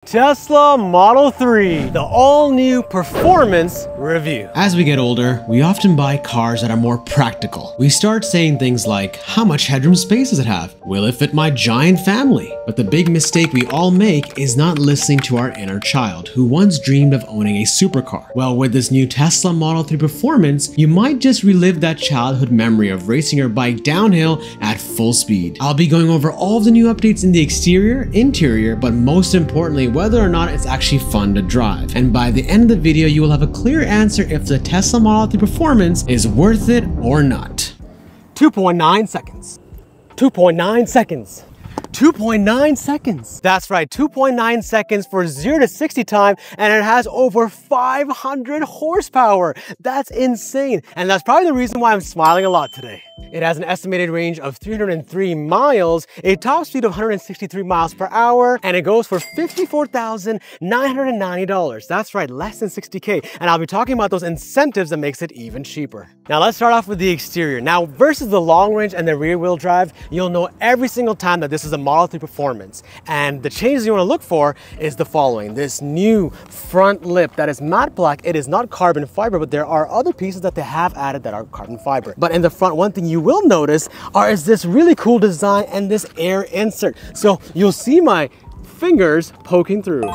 Tesla Model 3, the all-new performance review. As we get older, we often buy cars that are more practical. We start saying things like, how much headroom space does it have? Will it fit my giant family? But the big mistake we all make is not listening to our inner child, who once dreamed of owning a supercar. Well, with this new Tesla Model 3 Performance, you might just relive that childhood memory of racing your bike downhill at full speed. I'll be going over all of the new updates in the exterior, interior, but most importantly, whether or not it's actually fun to drive. And by the end of the video, you will have a clear answer if the Tesla Model 3 Performance is worth it or not. 2.9 seconds. 2.9 seconds. 2.9 seconds. That's right, 2.9 seconds for 0 to 60 time, and it has over 500 horsepower. That's insane, and that's probably the reason why I'm smiling a lot today. It has an estimated range of 303 miles, a top speed of 163 miles per hour, and it goes for $54,990. That's right, less than 60K, and I'll be talking about those incentives that makes it even cheaper. Now let's start off with the exterior. Now versus the long range and the rear wheel drive, you'll know every single time that this is a Model 3 Performance, and the changes you want to look for is the following. This new front lip that is matte black, it is not carbon fiber, but there are other pieces that they have added that are carbon fiber. But in the front, one thing you will notice is this really cool design and this air insert. So you'll see my fingers poking through.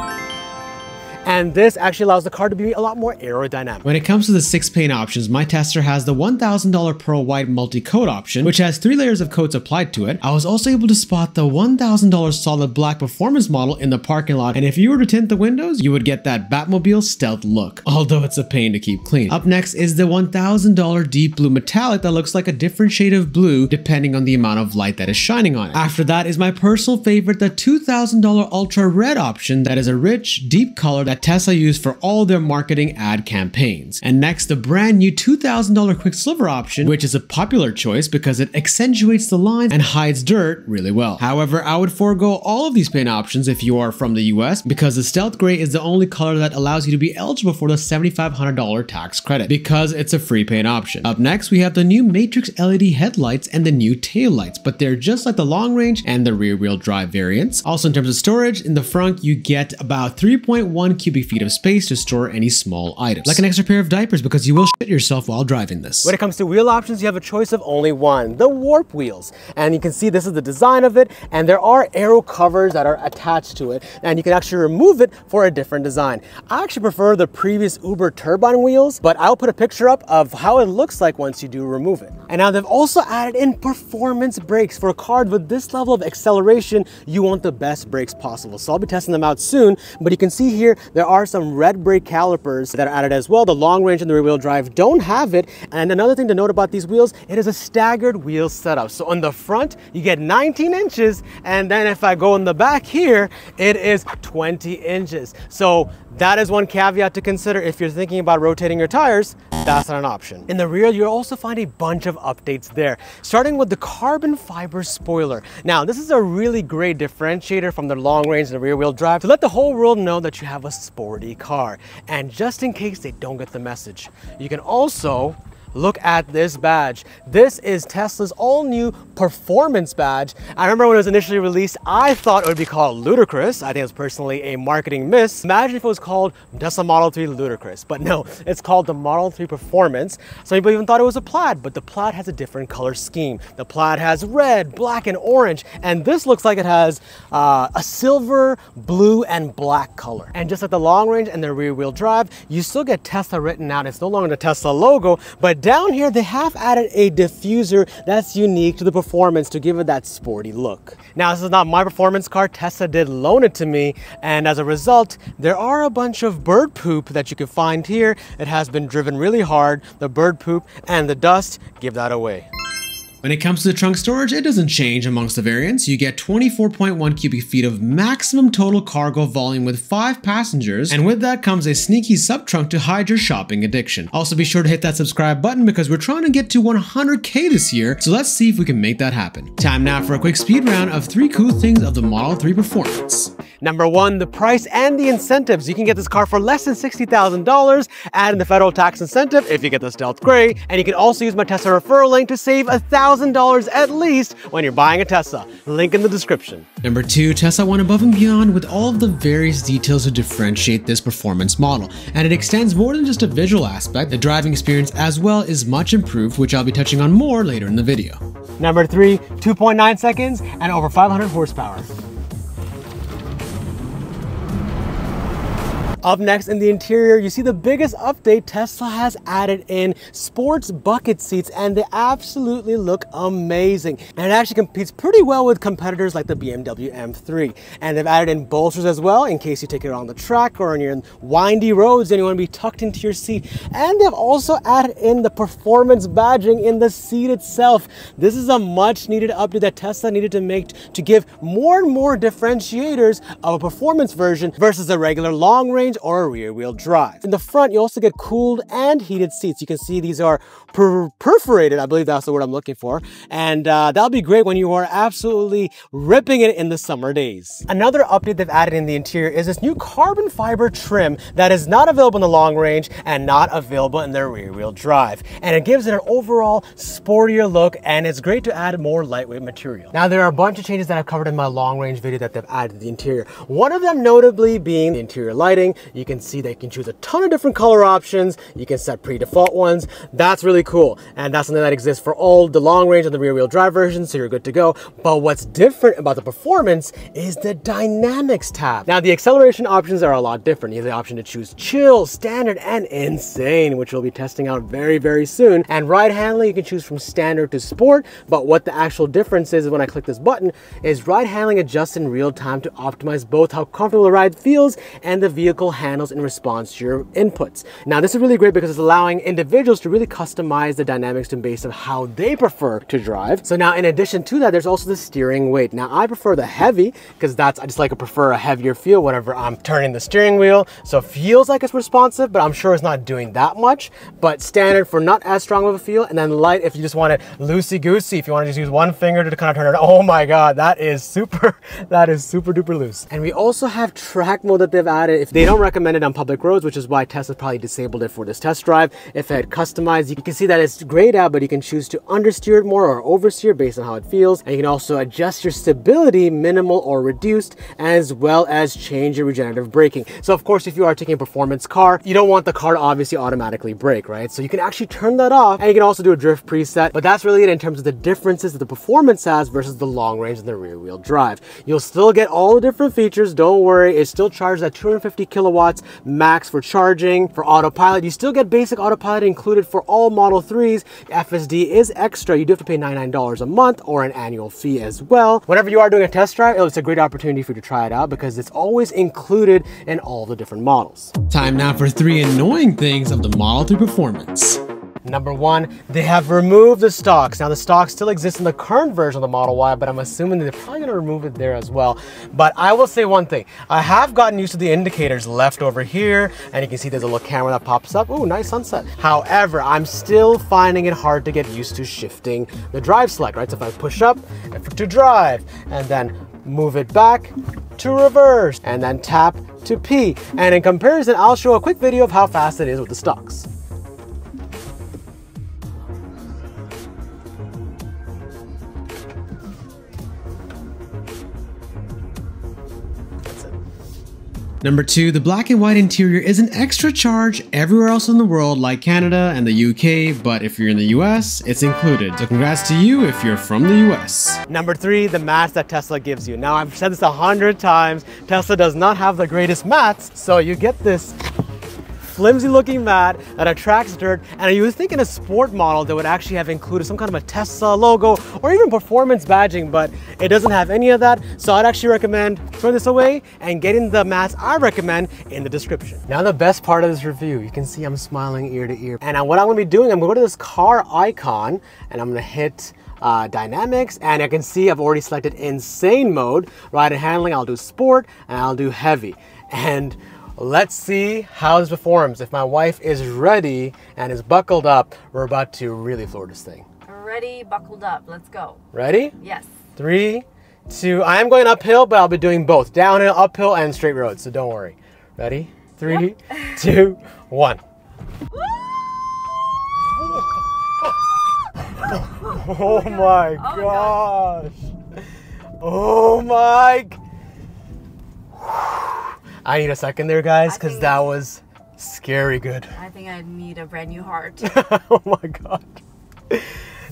And this actually allows the car to be a lot more aerodynamic. When it comes to the 6 paint options, my tester has the $1,000 Pearl White multi-coat option, which has 3 layers of coats applied to it. I was also able to spot the $1,000 solid black performance model in the parking lot, and if you were to tint the windows, you would get that Batmobile stealth look, although it's a pain to keep clean. Up next is the $1,000 deep blue metallic that looks like a different shade of blue depending on the amount of light that is shining on it. After that is my personal favorite, the $2,000 ultra red option that is a rich, deep color that Tesla used for all their marketing ad campaigns. And next, the brand new $2,000 Quicksilver option, which is a popular choice because it accentuates the lines and hides dirt really well. However, I would forego all of these paint options if you are from the US, because the Stealth Gray is the only color that allows you to be eligible for the $7,500 tax credit, because it's a free paint option. Up next, we have the new Matrix LED headlights and the new tail lights, but they're just like the long range and the rear wheel drive variants. Also, in terms of storage, in the front, you get about 3.1 cubic feet of space to store any small items, like an extra pair of diapers, because you will shit yourself while driving this. When it comes to wheel options, you have a choice of only one, the warp wheels. And you can see this is the design of it, and there are aero covers that are attached to it, and you can actually remove it for a different design. I actually prefer the previous Uber turbine wheels, but I'll put a picture up of how it looks like once you do remove it. And now they've also added in performance brakes. For a car with this level of acceleration, you want the best brakes possible. So I'll be testing them out soon, but you can see here there are some red brake calipers that are added as well. The long range and the rear wheel drive don't have it. And another thing to note about these wheels, it is a staggered wheel setup. So on the front, you get 19 inches. And then if I go in the back here, it is 20 inches. So that is one caveat to consider if you're thinking about rotating your tires. That's not an option. In the rear, you'll also find a bunch of updates there, starting with the carbon fiber spoiler. Now, this is a really great differentiator from the long range and the rear wheel drive to let the whole world know that you have a sporty car. And just in case they don't get the message, you can also look at this badge. This is Tesla's all-new performance badge. I remember when it was initially released, I thought it would be called Ludicrous. I think it's personally a marketing miss. Imagine if it was called Tesla Model 3 Ludicrous, but no, it's called the Model 3 Performance. Some people even thought it was a plaid, but the plaid has a different color scheme. The plaid has red, black, and orange, and this looks like it has a silver, blue, and black color. And just like the long range and the rear wheel drive, you still get Tesla written out. It's no longer the Tesla logo, but down here, they have added a diffuser that's unique to the Performance to give it that sporty look. Now, this is not my performance car. Tesla did loan it to me, and as a result, there are a bunch of bird poop that you can find here. It has been driven really hard. The bird poop and the dust give that away. When it comes to the trunk storage, it doesn't change amongst the variants. You get 24.1 cubic feet of maximum total cargo volume with 5 passengers, and with that comes a sneaky sub-trunk to hide your shopping addiction. Also, be sure to hit that subscribe button because we're trying to get to 100K this year, so let's see if we can make that happen. Time now for a quick speed round of 3 cool things of the Model 3 Performance. Number 1, the price and the incentives. You can get this car for less than $60,000, add in the federal tax incentive if you get the Stealth Gray, and you can also use my Tesla referral link to save $1,000 $1,000 at least when you're buying a Tesla. Link in the description. Number 2, Tesla went above and beyond with all of the various details to differentiate this performance model, and it extends more than just a visual aspect. The driving experience as well is much improved, which I'll be touching on more later in the video. Number 3, 2.9 seconds and over 500 horsepower. Up next in the interior, you see the biggest update Tesla has added in sports bucket seats, and they absolutely look amazing. And it actually competes pretty well with competitors like the BMW M3. And they've added in bolsters as well in case you take it on the track or on your windy roads and you want to be tucked into your seat. And they've also added in the performance badging in the seat itself. This is a much needed update that Tesla needed to make to give more and more differentiators of a performance version versus a regular long range or a rear wheel drive. In the front, you also get cooled and heated seats. You can see these are perforated, I believe that's the word I'm looking for. And that'll be great when you are absolutely ripping it in the summer days. Another update they've added in the interior is this new carbon fiber trim that is not available in the long range and not available in the rear wheel drive. And it gives it an overall sportier look, and it's great to add more lightweight material. Now, there are a bunch of changes that I've covered in my long range video that they've added to the interior. One of them notably being the interior lighting. You can see they can choose a ton of different color options. You can set pre-default ones. That's really cool. And that's something that exists for all the long range and the rear wheel drive versions, so you're good to go. But what's different about the performance is the dynamics tab. Now, the acceleration options are a lot different. You have the option to choose chill, standard, and insane, which we'll be testing out very, very soon. And ride handling, you can choose from standard to sport. But what the actual difference is when I click this button is ride handling adjusts in real time to optimize both how comfortable the ride feels and the vehicle handles in response to your inputs. Now, this is really great because it's allowing individuals to really customize the dynamics based on how they prefer to drive. So now, in addition to that, there's also the steering weight. Now, I prefer the heavy because I just prefer a heavier feel whenever I'm turning the steering wheel. So it feels like it's responsive, but I'm sure it's not doing that much. But standard for not as strong of a feel, and then light if you just want it loosey-goosey. If you want to just use one finger to kind of turn it, oh my God, that is super duper loose. And we also have track mode that they've added. If they don't recommend it on public roads, which is why Tesla probably disabled it for this test drive. If it had customized, you can see that it's grayed out, but you can choose to understeer it more or oversteer based on how it feels. And you can also adjust your stability, minimal or reduced, as well as change your regenerative braking. So of course, if you are taking a performance car, you don't want the car to obviously automatically brake, right? So you can actually turn that off, and you can also do a drift preset, but that's really it in terms of the differences that the performance has versus the long range and the rear wheel drive. You'll still get all the different features, don't worry. It still charges at 250 kilowatts max for charging. For autopilot, you still get basic autopilot included for all Model 3s. FSD is extra. You do have to pay $99 a month or an annual fee as well. Whenever you are doing a test drive, it's a great opportunity for you to try it out because it's always included in all the different models. Time now for 3 annoying things of the Model 3 performance. Number 1, they have removed the stocks. Now, the stocks still exist in the current version of the Model Y, but I'm assuming they're probably going to remove it there as well. But I will say one thing. I have gotten used to the indicators left over here, and you can see there's a little camera that pops up. Ooh, nice sunset. However, I'm still finding it hard to get used to shifting the drive select, right? So if I push up to drive, and then move it back to reverse, and then tap to P. And in comparison, I'll show a quick video of how fast it is with the stocks. Number 2, the black and white interior is an extra charge everywhere else in the world like Canada and the UK, but if you're in the US, it's included. So congrats to you if you're from the US. Number 3, the mats that Tesla gives you. Now, I've said this 100 times, Tesla does not have the greatest mats, so you get this flimsy looking mat that attracts dirt, and you would think in a sport model that would actually have included some kind of a Tesla logo or even performance badging, but it doesn't have any of that. So I'd actually recommend throwing this away and getting the mats I recommend in the description. Now, the best part of this review, you can see I'm smiling ear to ear. And what I'm gonna be doing, I'm gonna go to this car icon and I'm gonna hit dynamics, and I can see I've already selected insane mode. Ride and handling, I'll do sport, and I'll do heavy. And let's see how this performs. If my wife is ready and is buckled up, we're about to really floor this thing. Ready, buckled up, let's go. Ready? Yes. 3, 2, I am going uphill, but I'll be doing both. Downhill, uphill, and straight roads, so don't worry. Ready? 3, 2, 1. Oh my gosh. Oh my. I need a second there, guys, because that was scary good. I think I need a brand new heart. Oh my god.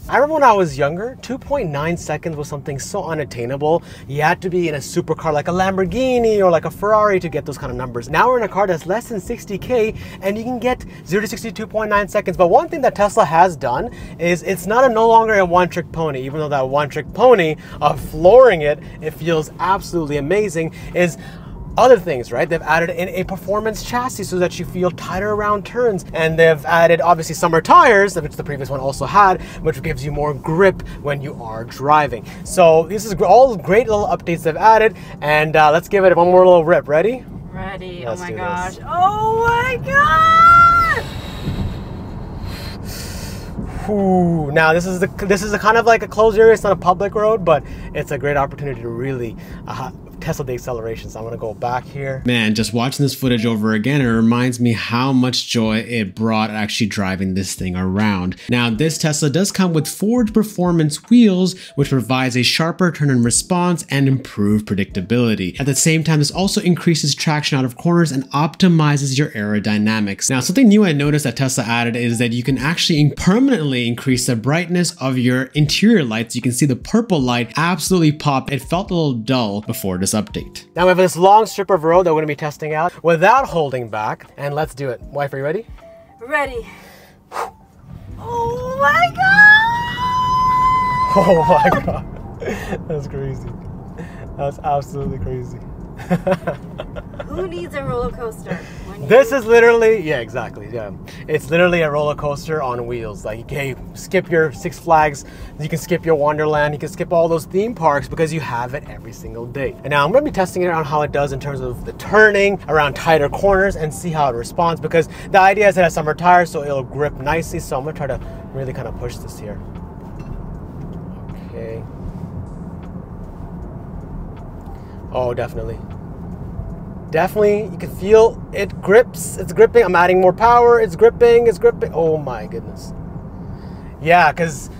I remember when I was younger, 2.9 seconds was something so unattainable. You had to be in a supercar like a Lamborghini or like a Ferrari to get those kind of numbers. Now we're in a car that's less than 60K and you can get 0 to 60 2.9 seconds. But one thing that Tesla has done is it's no longer a one-trick pony, even though that one-trick pony of flooring it feels absolutely amazing, is other things, right? They've added in a performance chassis so that you feel tighter around turns, and they've added obviously summer tires, which the previous one also had, which gives you more grip when you are driving. So this is all great little updates they've added, and let's give it one more little rip. Ready? Ready. Let's oh my do gosh. this. Oh my god! Ooh, now this is a kind of like a closed area. It's not a public road, but it's a great opportunity to really Tesla the acceleration. So I'm gonna go back here. Man, just watching this footage over again, it reminds me how much joy it brought actually driving this thing around. Now, this Tesla does come with Forged Performance wheels, which provides a sharper turn and response and improved predictability. At the same time, this also increases traction out of corners and optimizes your aerodynamics. Now, something new I noticed that Tesla added is that you can actually permanently increase the brightness of your interior lights. You can see the purple light absolutely pop. It felt a little dull before this update. Now we have this long strip of road that we're going to be testing out without holding back, and let's do it. Wife, are you ready? Ready. Oh my god! Oh my god. That's crazy. That's absolutely crazy. Who needs a roller coaster? This is literally, yeah, exactly, yeah. It's literally a roller coaster on wheels. Like, hey, skip your Six Flags, you can skip your Wonderland, you can skip all those theme parks because you have it every single day. And now I'm gonna be testing it on how it does in terms of the turning around tighter corners and see how it responds, because the idea is it has summer tires so it'll grip nicely. So I'm gonna try to really kind of push this here. Okay. Oh, definitely. Definitely, you can feel it grips, it's gripping. I'm adding more power, it's gripping, it's gripping. Oh my goodness. Yeah, because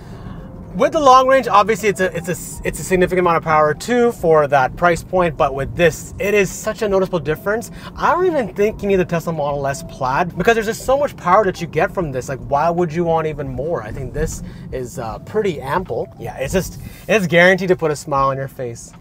with the long range, obviously it's a significant amount of power too for that price point, but with this, it is such a noticeable difference. I don't even think you need the Tesla Model S Plaid because there's just so much power that you get from this. Like, why would you want even more? I think this is pretty ample. Yeah, it's guaranteed to put a smile on your face.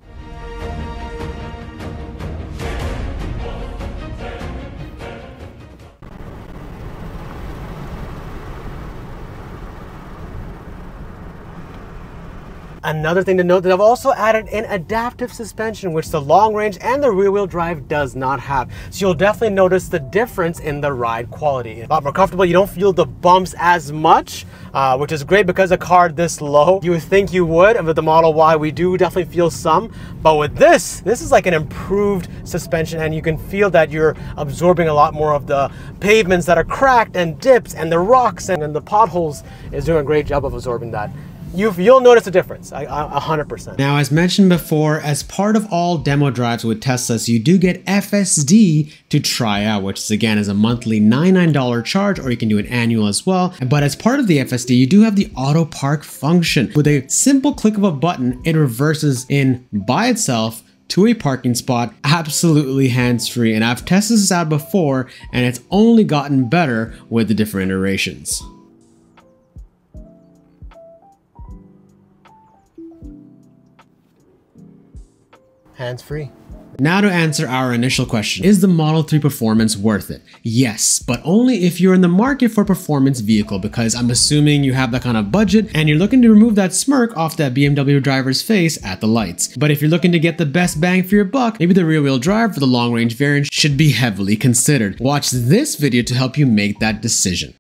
Another thing to note, that I've also added an adaptive suspension, which the long range and the rear wheel drive does not have. So you'll definitely notice the difference in the ride quality. A lot more comfortable, you don't feel the bumps as much, which is great because a car this low, you would think you would, and with the Model Y, we do definitely feel some. But with this is like an improved suspension, and you can feel that you're absorbing a lot more of the pavements that are cracked and dips and the rocks and the potholes. Is doing a great job of absorbing that. You'll notice a difference, 100%. Now, as mentioned before, as part of all demo drives with Teslas, you do get FSD to try out, which is again is a monthly $99 charge, or you can do an annual as well. But as part of the FSD, you do have the auto park function. With a simple click of a button, it reverses in by itself to a parking spot, absolutely hands-free. And I've tested this out before, and it's only gotten better with the different iterations. Hands-free. Now to answer our initial question, is the Model 3 Performance worth it? Yes, but only if you're in the market for a performance vehicle, because I'm assuming you have that kind of budget and you're looking to remove that smirk off that BMW driver's face at the lights. But if you're looking to get the best bang for your buck, maybe the rear-wheel drive for the long-range variant should be heavily considered. Watch this video to help you make that decision.